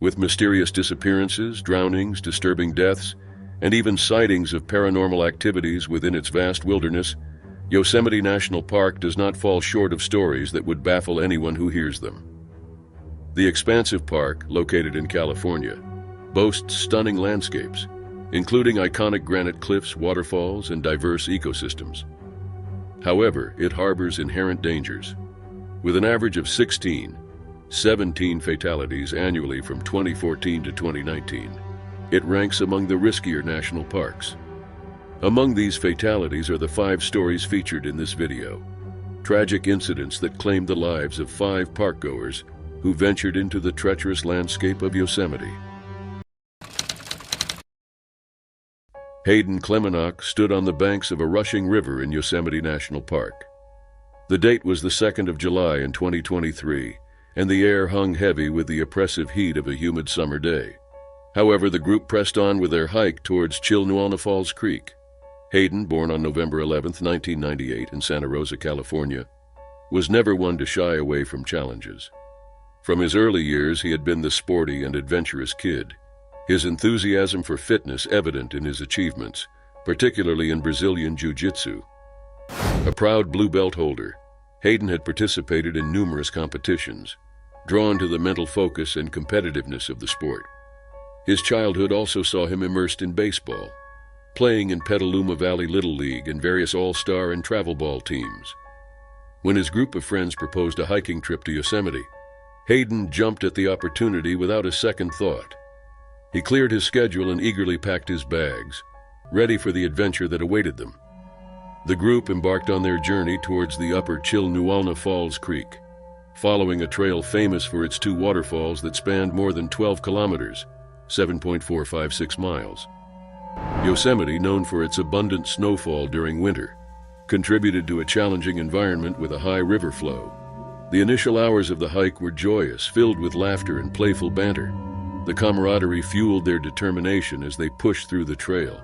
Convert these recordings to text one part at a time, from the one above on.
With mysterious disappearances, drownings, disturbing deaths, and even sightings of paranormal activities within its vast wilderness, Yosemite National Park does not fall short of stories that would baffle anyone who hears them. The expansive park, located in California, boasts stunning landscapes, including iconic granite cliffs, waterfalls, and diverse ecosystems. However, it harbors inherent dangers. With an average of 17 fatalities annually from 2014 to 2019, it ranks among the riskier national parks. Among these fatalities are the 5 stories featured in this video. Tragic incidents that claimed the lives of 5 parkgoers who ventured into the treacherous landscape of Yosemite. Hayden Klemenach stood on the banks of a rushing river in Yosemite National Park. The date was the 2nd of July in 2023, and the air hung heavy with the oppressive heat of a humid summer day. However, the group pressed on with their hike towards Chilnualna Falls Creek. Hayden, born on November 11, 1998 in Santa Rosa, California, was never one to shy away from challenges. From his early years, he had been the sporty and adventurous kid, his enthusiasm for fitness evident in his achievements, particularly in Brazilian Jiu-Jitsu. A proud blue belt holder, Hayden had participated in numerous competitions, drawn to the mental focus and competitiveness of the sport. His childhood also saw him immersed in baseball, playing in Petaluma Valley Little League and various all-star and travel ball teams. When his group of friends proposed a hiking trip to Yosemite, Hayden jumped at the opportunity without a second thought. He cleared his schedule and eagerly packed his bags, ready for the adventure that awaited them. The group embarked on their journey towards the upper Chilnualna Falls Creek, following a trail famous for its 2 waterfalls that spanned more than 12 kilometers, 7.456 miles. Yosemite, known for its abundant snowfall during winter, contributed to a challenging environment with a high river flow. The initial hours of the hike were joyous, filled with laughter and playful banter. The camaraderie fueled their determination as they pushed through the trail.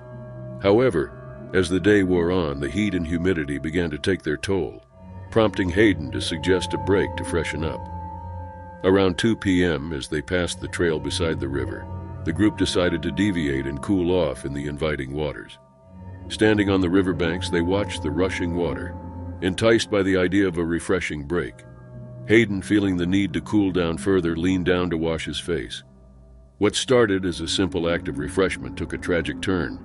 However, as the day wore on, the heat and humidity began to take their toll, prompting Hayden to suggest a break to freshen up. Around 2 p.m., as they passed the trail beside the river, the group decided to deviate and cool off in the inviting waters. Standing on the riverbanks, they watched the rushing water, enticed by the idea of a refreshing break. Hayden, feeling the need to cool down further, leaned down to wash his face. What started as a simple act of refreshment took a tragic turn.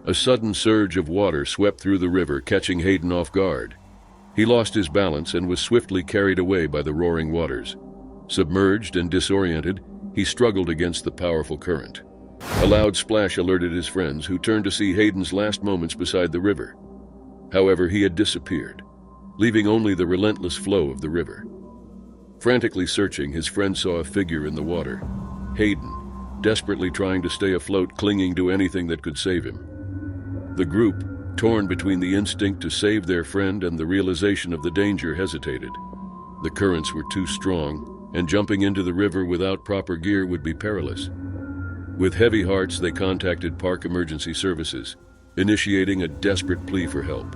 A sudden surge of water swept through the river, catching Hayden off guard. He lost his balance and was swiftly carried away by the roaring waters. Submerged and disoriented, he struggled against the powerful current. A loud splash alerted his friends, who turned to see Hayden's last moments beside the river. However, he had disappeared, leaving only the relentless flow of the river. Frantically searching, his friend saw a figure in the water. Hayden, desperately trying to stay afloat, clinging to anything that could save him. The group, torn between the instinct to save their friend and the realization of the danger, hesitated. The currents were too strong, and jumping into the river without proper gear would be perilous. With heavy hearts, they contacted Park Emergency Services, initiating a desperate plea for help.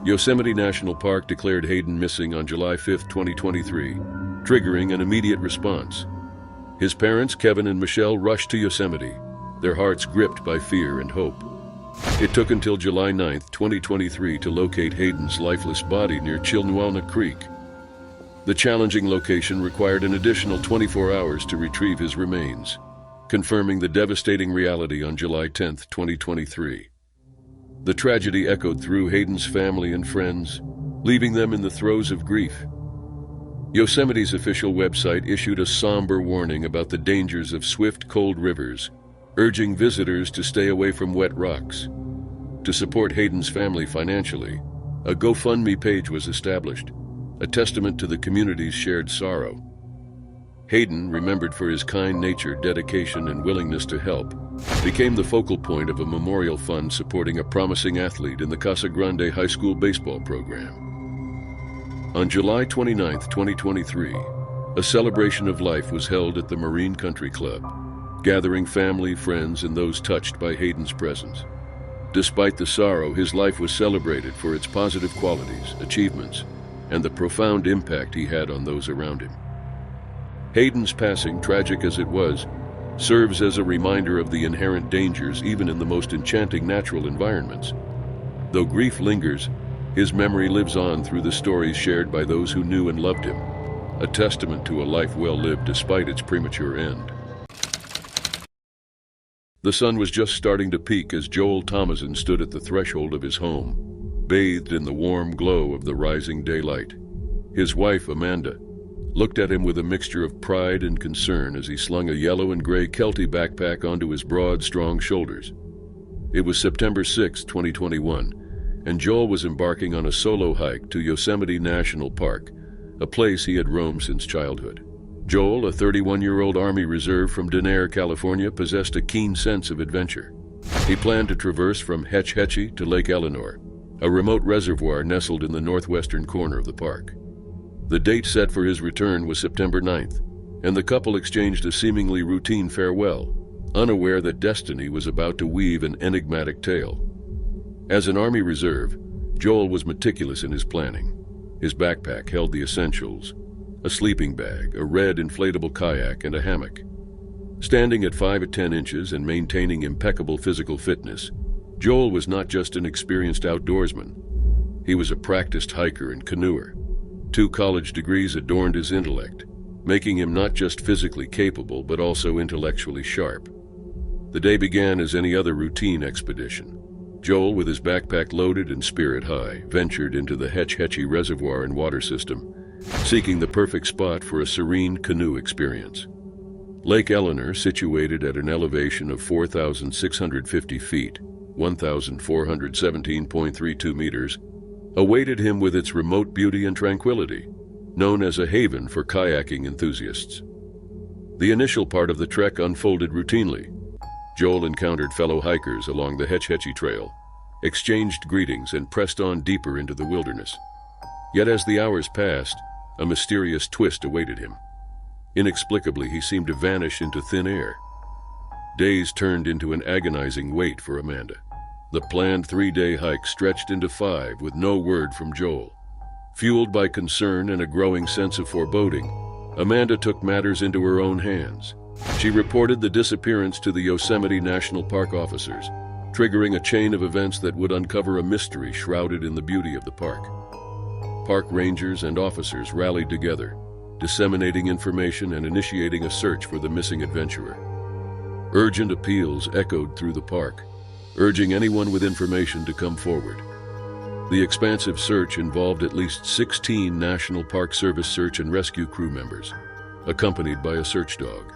Yosemite National Park declared Hayden missing on July 5, 2023, triggering an immediate response. His parents, Kevin and Michelle, rushed to Yosemite, their hearts gripped by fear and hope. It took until July 9, 2023 to locate Hayden's lifeless body near Chilnualna Creek. The challenging location required an additional 24 hours to retrieve his remains, confirming the devastating reality on July 10, 2023. The tragedy echoed through Hayden's family and friends, leaving them in the throes of grief. Yosemite's official website issued a somber warning about the dangers of swift, cold rivers, urging visitors to stay away from wet rocks. To support Hayden's family financially, a GoFundMe page was established, a testament to the community's shared sorrow. Hayden, remembered for his kind nature, dedication, and willingness to help, became the focal point of a memorial fund supporting a promising athlete in the Casa Grande High School baseball program. On July 29, 2023, a celebration of life was held at the Marine Country Club, gathering family, friends, and those touched by Hayden's presence. Despite the sorrow, his life was celebrated for its positive qualities, achievements, and the profound impact he had on those around him. Hayden's passing, tragic as it was, serves as a reminder of the inherent dangers even in the most enchanting natural environments. Though grief lingers, his memory lives on through the stories shared by those who knew and loved him, a testament to a life well lived despite its premature end. The sun was just starting to peak as Joel Thomason stood at the threshold of his home, bathed in the warm glow of the rising daylight. His wife, Amanda, looked at him with a mixture of pride and concern as he slung a yellow and gray Kelty backpack onto his broad, strong shoulders. It was September 6, 2021, and Joel was embarking on a solo hike to Yosemite National Park, a place he had roamed since childhood. Joel, a 31-year-old Army Reserve from Denair, California, possessed a keen sense of adventure. He planned to traverse from Hetch Hetchy to Lake Eleanor, a remote reservoir nestled in the northwestern corner of the park. The date set for his return was September 9th, and the couple exchanged a seemingly routine farewell, unaware that destiny was about to weave an enigmatic tale. As an Army Reserve, Joel was meticulous in his planning. His backpack held the essentials: a sleeping bag, a red inflatable kayak, and a hammock. Standing at 5 to 10 inches and maintaining impeccable physical fitness, Joel was not just an experienced outdoorsman. He was a practiced hiker and canoeer. 2 college degrees adorned his intellect, making him not just physically capable but also intellectually sharp. The day began as any other routine expedition. Joel, with his backpack loaded and spirit high, ventured into the Hetch Hetchy Reservoir and water system, seeking the perfect spot for a serene canoe experience. Lake Eleanor, situated at an elevation of 4,650 feet, 1,417.32 meters, awaited him with its remote beauty and tranquility, known as a haven for kayaking enthusiasts. The initial part of the trek unfolded routinely. Joel encountered fellow hikers along the Hetch Hetchy Trail, exchanged greetings, and pressed on deeper into the wilderness. Yet as the hours passed, a mysterious twist awaited him. Inexplicably, he seemed to vanish into thin air. Days turned into an agonizing wait for Amanda. The planned 3-day hike stretched into 5 with no word from Joel. Fueled by concern and a growing sense of foreboding, Amanda took matters into her own hands. She reported the disappearance to the Yosemite National Park officers, triggering a chain of events that would uncover a mystery shrouded in the beauty of the park. Park rangers and officers rallied together, disseminating information and initiating a search for the missing adventurer. Urgent appeals echoed through the park, urging anyone with information to come forward. The expansive search involved at least 16 National Park Service search and rescue crew members, accompanied by a search dog.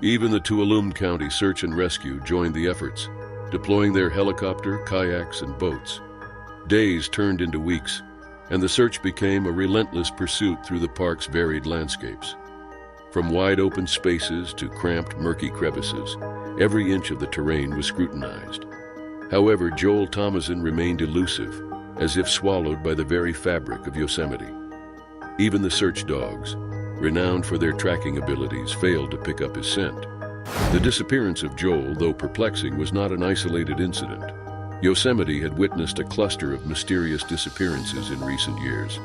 Even the Tuolumne County Search and Rescue joined the efforts, deploying their helicopter, kayaks, and boats. Days turned into weeks, and the search became a relentless pursuit through the park's varied landscapes. From wide-open spaces to cramped, murky crevices, every inch of the terrain was scrutinized. However, Joel Thomason remained elusive, as if swallowed by the very fabric of Yosemite. Even the search dogs, renowned for their tracking abilities, failed to pick up his scent. The disappearance of Joel, though perplexing, was not an isolated incident. Yosemite had witnessed a cluster of mysterious disappearances in recent years.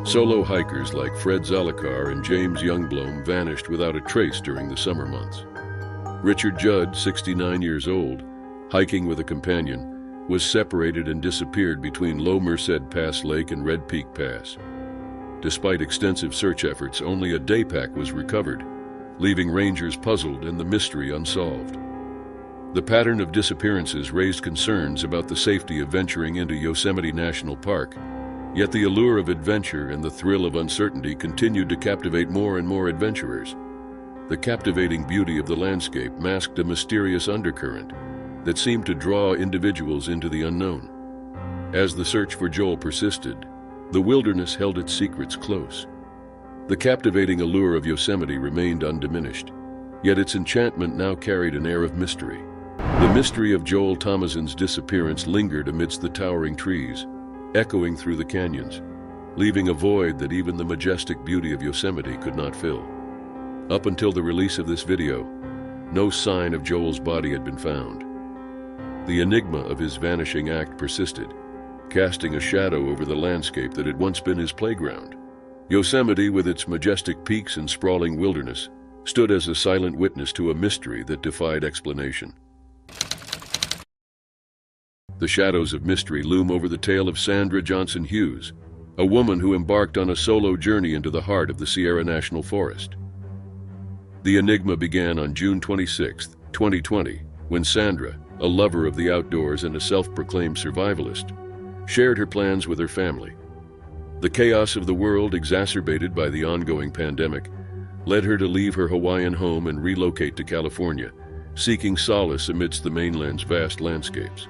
Solo hikers like Fred Zalakar and James Youngblom vanished without a trace during the summer months. Richard Judd, 69 years old, hiking with a companion, was separated and disappeared between Low Merced Pass Lake and Red Peak Pass. Despite extensive search efforts, only a day pack was recovered, leaving rangers puzzled and the mystery unsolved. The pattern of disappearances raised concerns about the safety of venturing into Yosemite National Park, yet the allure of adventure and the thrill of uncertainty continued to captivate more and more adventurers. The captivating beauty of the landscape masked a mysterious undercurrent that seemed to draw individuals into the unknown. As the search for Joel persisted, the wilderness held its secrets close. The captivating allure of Yosemite remained undiminished, yet its enchantment now carried an air of mystery. The mystery of Joel Thomason's disappearance lingered amidst the towering trees, echoing through the canyons, leaving a void that even the majestic beauty of Yosemite could not fill. Up until the release of this video, no sign of Joel's body had been found. The enigma of his vanishing act persisted, casting a shadow over the landscape that had once been his playground. Yosemite, with its majestic peaks and sprawling wilderness, stood as a silent witness to a mystery that defied explanation. The shadows of mystery loom over the tale of Sandra Johnson Hughes, a woman who embarked on a solo journey into the heart of the Sierra National Forest. The enigma began on June 26, 2020, when Sandra, a lover of the outdoors and a self-proclaimed survivalist, shared her plans with her family. The chaos of the world, exacerbated by the ongoing pandemic, led her to leave her Hawaiian home and relocate to California, seeking solace amidst the mainland's vast landscapes.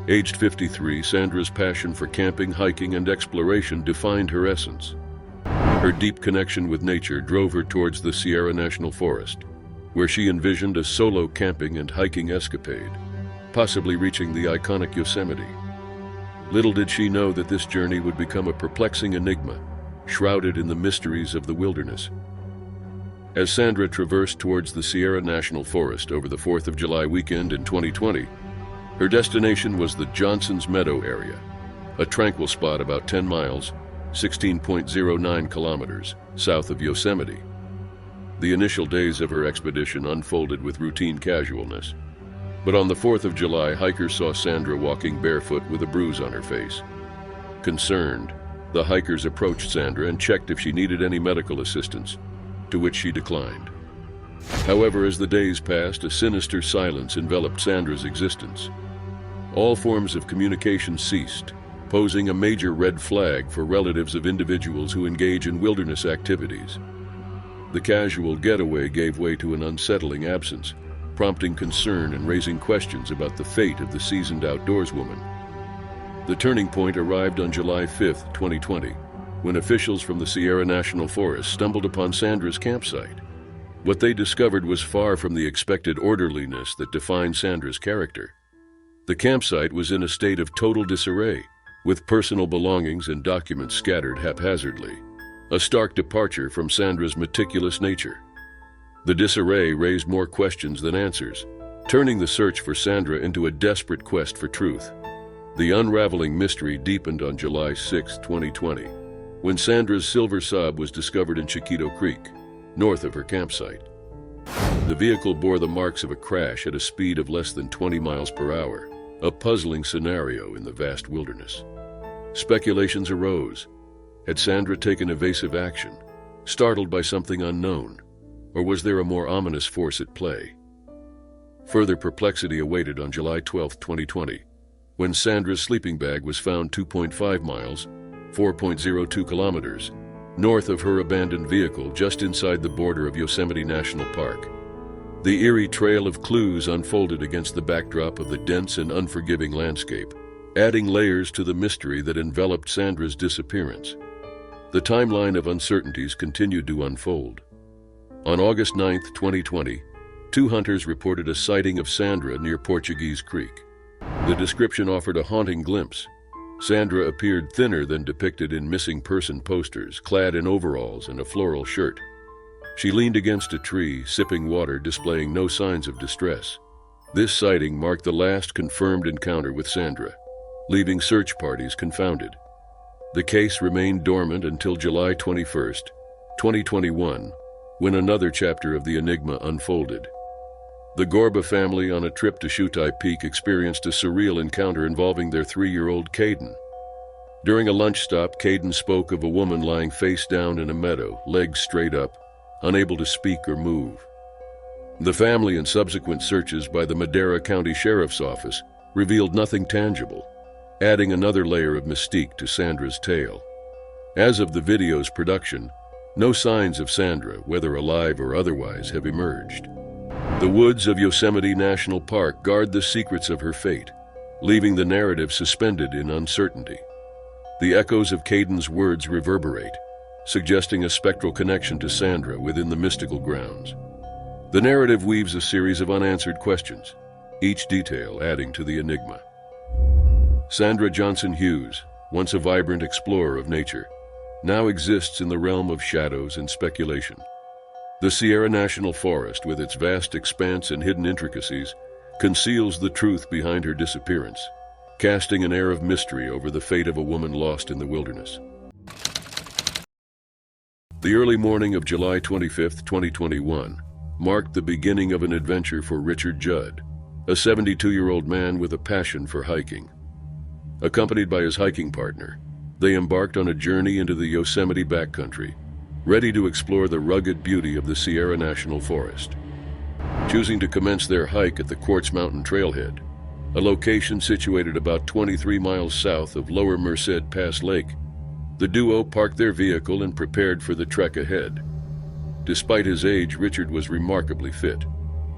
Aged 53, Sandra's passion for camping, hiking, and exploration defined her essence. Her deep connection with nature drove her towards the Sierra National Forest, where she envisioned a solo camping and hiking escapade, possibly reaching the iconic Yosemite. Little did she know that this journey would become a perplexing enigma, shrouded in the mysteries of the wilderness. As Sandra traversed towards the Sierra National Forest over the 4th of July weekend in 2020, her destination was the Johnson's Meadow area, a tranquil spot about 10 miles, 16.09 kilometers, south of Yosemite. The initial days of her expedition unfolded with routine casualness. But on the 4th of July, hikers saw Sandra walking barefoot with a bruise on her face. Concerned, the hikers approached Sandra and checked if she needed any medical assistance, to which she declined. However, as the days passed, a sinister silence enveloped Sandra's existence. All forms of communication ceased, posing a major red flag for relatives of individuals who engage in wilderness activities. The casual getaway gave way to an unsettling absence, prompting concern and raising questions about the fate of the seasoned outdoorswoman. The turning point arrived on July 5, 2020, when officials from the Sierra National Forest stumbled upon Sandra's campsite. What they discovered was far from the expected orderliness that defined Sandra's character. The campsite was in a state of total disarray, with personal belongings and documents scattered haphazardly, a stark departure from Sandra's meticulous nature. The disarray raised more questions than answers, turning the search for Sandra into a desperate quest for truth. The unraveling mystery deepened on July 6, 2020, when Sandra's silver Saab was discovered in Chiquito Creek, north of her campsite. The vehicle bore the marks of a crash at a speed of less than 20 miles per hour, a puzzling scenario in the vast wilderness. Speculations arose. Had Sandra taken evasive action, startled by something unknown, or was there a more ominous force at play? Further perplexity awaited on July 12, 2020, when Sandra's sleeping bag was found 2.5 miles, 4.02 kilometers, north of her abandoned vehicle just inside the border of Yosemite National Park. The eerie trail of clues unfolded against the backdrop of the dense and unforgiving landscape, adding layers to the mystery that enveloped Sandra's disappearance. The timeline of uncertainties continued to unfold. On August 9, 2020, 2 hunters reported a sighting of Sandra near Portuguese Creek. The description offered a haunting glimpse. Sandra appeared thinner than depicted in missing person posters, clad in overalls and a floral shirt. She leaned against a tree, sipping water, displaying no signs of distress. This sighting marked the last confirmed encounter with Sandra, leaving search parties confounded. The case remained dormant until July 21, 2021, when another chapter of the enigma unfolded. The Gorba family on a trip to Shutai Peak experienced a surreal encounter involving their 3-year-old Caden. During a lunch stop, Caden spoke of a woman lying face down in a meadow, legs straight up, unable to speak or move. The family and subsequent searches by the Madera County Sheriff's Office revealed nothing tangible, adding another layer of mystique to Sandra's tale. As of the video's production, no signs of Sandra, whether alive or otherwise, have emerged. The woods of Yosemite National Park guard the secrets of her fate, leaving the narrative suspended in uncertainty. The echoes of Caden's words reverberate, suggesting a spectral connection to Sandra within the mystical grounds. The narrative weaves a series of unanswered questions, each detail adding to the enigma. Sandra Johnson Hughes, once a vibrant explorer of nature, now exists in the realm of shadows and speculation. The Sierra National Forest, with its vast expanse and hidden intricacies, conceals the truth behind her disappearance, casting an air of mystery over the fate of a woman lost in the wilderness. The early morning of July 25, 2021, marked the beginning of an adventure for Richard Judd, a 72-year-old man with a passion for hiking. Accompanied by his hiking partner, they embarked on a journey into the Yosemite backcountry, ready to explore the rugged beauty of the Sierra National Forest. Choosing to commence their hike at the Quartz Mountain Trailhead, a location situated about 23 miles south of Lower Merced Pass Lake, the duo parked their vehicle and prepared for the trek ahead. Despite his age, Richard was remarkably fit,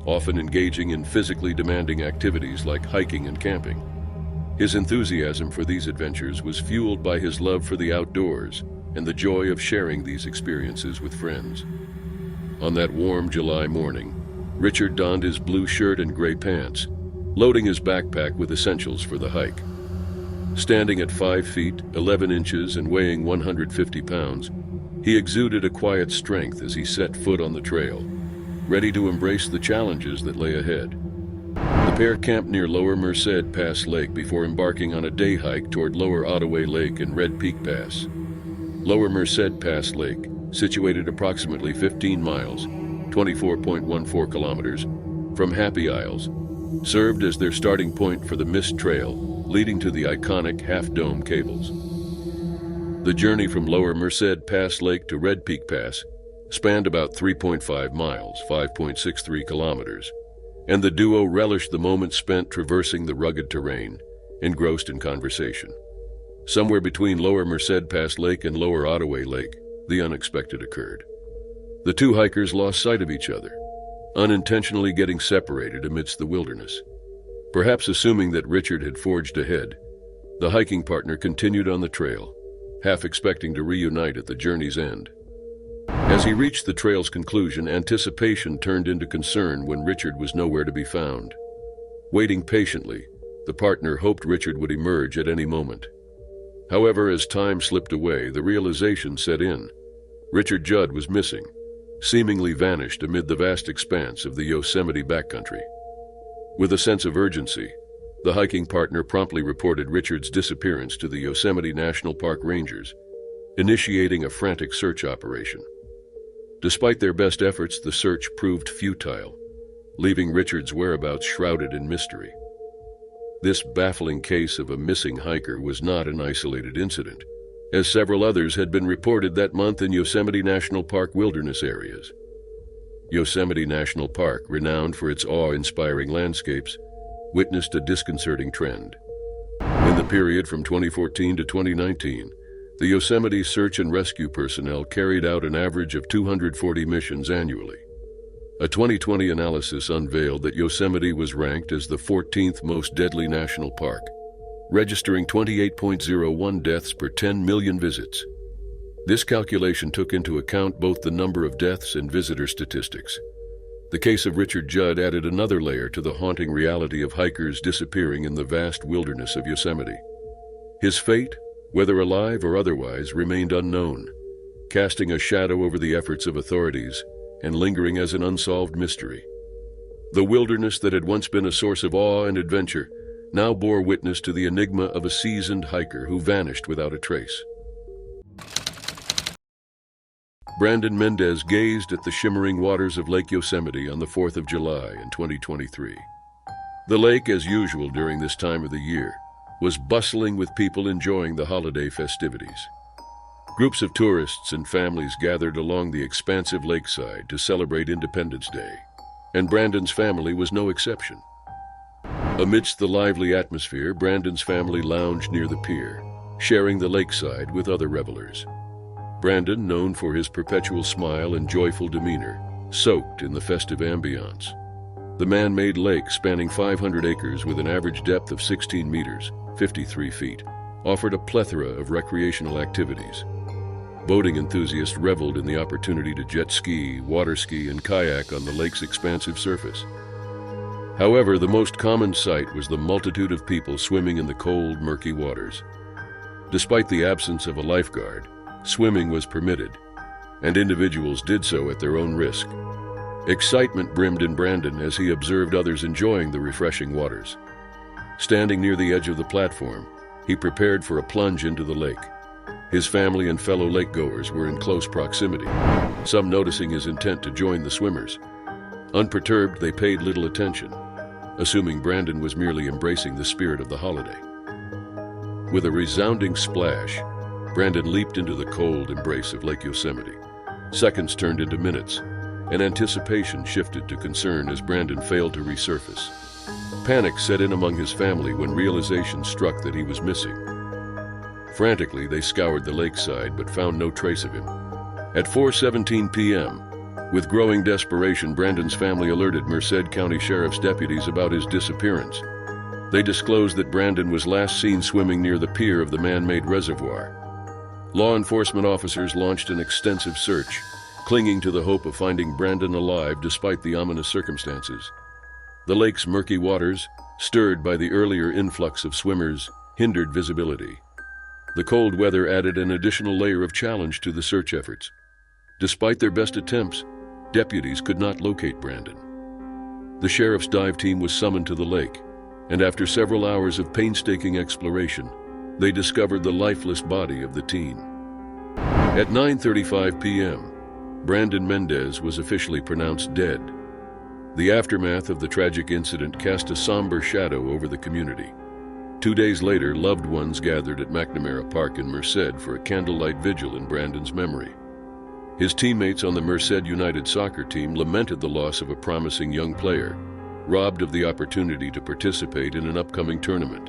often engaging in physically demanding activities like hiking and camping. His enthusiasm for these adventures was fueled by his love for the outdoors and the joy of sharing these experiences with friends. On that warm July morning, Richard donned his blue shirt and gray pants, loading his backpack with essentials for the hike. Standing at 5 feet, 11 inches and weighing 150 pounds, he exuded a quiet strength as he set foot on the trail, ready to embrace the challenges that lay ahead. The pair camped near Lower Merced Pass Lake before embarking on a day hike toward Lower Ottaway Lake and Red Peak Pass. Lower Merced Pass Lake, situated approximately 15 miles, 24.14 kilometers, from Happy Isles, served as their starting point for the Mist Trail, leading to the iconic half-dome cables. The journey from Lower Merced Pass Lake to Red Peak Pass spanned about 3.5 miles, 5.63 kilometers, and the duo relished the moments spent traversing the rugged terrain, engrossed in conversation. Somewhere between Lower Merced Pass Lake and Lower Ottaway Lake, the unexpected occurred. The two hikers lost sight of each other, unintentionally getting separated amidst the wilderness. Perhaps assuming that Richard had forged ahead, the hiking partner continued on the trail, half expecting to reunite at the journey's end. As he reached the trail's conclusion, anticipation turned into concern when Richard was nowhere to be found. Waiting patiently, the partner hoped Richard would emerge at any moment. However, as time slipped away, the realization set in. Richard Judd was missing, seemingly vanished amid the vast expanse of the Yosemite backcountry. With a sense of urgency, the hiking partner promptly reported Richard's disappearance to the Yosemite National Park rangers, initiating a frantic search operation. Despite their best efforts, the search proved futile, leaving Richard's whereabouts shrouded in mystery. This baffling case of a missing hiker was not an isolated incident, as several others had been reported that month in Yosemite National Park wilderness areas. Yosemite National Park, renowned for its awe-inspiring landscapes, witnessed a disconcerting trend. In the period from 2014 to 2019, the Yosemite search and rescue personnel carried out an average of 240 missions annually. A 2020 analysis unveiled that Yosemite was ranked as the 14th most deadly national park, registering 28.01 deaths per 10 million visits. This calculation took into account both the number of deaths and visitor statistics. The case of Richard Judd added another layer to the haunting reality of hikers disappearing in the vast wilderness of Yosemite. His fate, whether alive or otherwise, remained unknown, casting a shadow over the efforts of authorities and lingering as an unsolved mystery. The wilderness that had once been a source of awe and adventure now bore witness to the enigma of a seasoned hiker who vanished without a trace. Brandon Mendez gazed at the shimmering waters of Lake Yosemite on the 4th of July in 2023. The lake, as usual during this time of the year, was bustling with people enjoying the holiday festivities. Groups of tourists and families gathered along the expansive lakeside to celebrate Independence Day, and Brandon's family was no exception. Amidst the lively atmosphere, Brandon's family lounged near the pier, sharing the lakeside with other revelers. Brandon, known for his perpetual smile and joyful demeanor, soaked in the festive ambiance. The man-made lake, spanning 500 acres with an average depth of 16 meters, 53 feet, offered a plethora of recreational activities. Boating enthusiasts reveled in the opportunity to jet ski, water ski, and kayak on the lake's expansive surface. However, the most common sight was the multitude of people swimming in the cold, murky waters. Despite the absence of a lifeguard, swimming was permitted, and individuals did so at their own risk. Excitement brimmed in Brandon as he observed others enjoying the refreshing waters. Standing near the edge of the platform, he prepared for a plunge into the lake, His family and fellow lakegoers were in close proximity, some noticing his intent to join the swimmers. Unperturbed, they paid little attention, assuming Brandon was merely embracing the spirit of the holiday. With a resounding splash, Brandon leaped into the cold embrace of Lake Yosemite. Seconds turned into minutes, and anticipation shifted to concern as Brandon failed to resurface. Panic set in among his family when realization struck that he was missing. Frantically, they scoured the lakeside but found no trace of him. At 4:17 p.m., with growing desperation, Brandon's family alerted Merced County Sheriff's deputies about his disappearance. They disclosed that Brandon was last seen swimming near the pier of the man-made reservoir. Law enforcement officers launched an extensive search, clinging to the hope of finding Brandon alive despite the ominous circumstances. The lake's murky waters, stirred by the earlier influx of swimmers, hindered visibility. The cold weather added an additional layer of challenge to the search efforts. Despite their best attempts, deputies could not locate Brandon. The sheriff's dive team was summoned to the lake, and after several hours of painstaking exploration, they discovered the lifeless body of the teen. At 9:35 p.m., Brandon Mendez was officially pronounced dead. The aftermath of the tragic incident cast a somber shadow over the community. 2 days later, loved ones gathered at McNamara Park in Merced for a candlelight vigil in Brandon's memory. His teammates on the Merced United soccer team lamented the loss of a promising young player, robbed of the opportunity to participate in an upcoming tournament.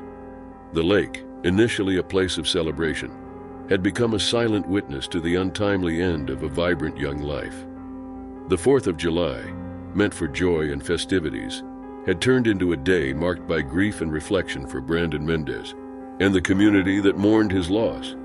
The lake, initially a place of celebration, had become a silent witness to the untimely end of a vibrant young life. The 4th of July, meant for joy and festivities, had turned into a day marked by grief and reflection for Brandon Mendez and the community that mourned his loss.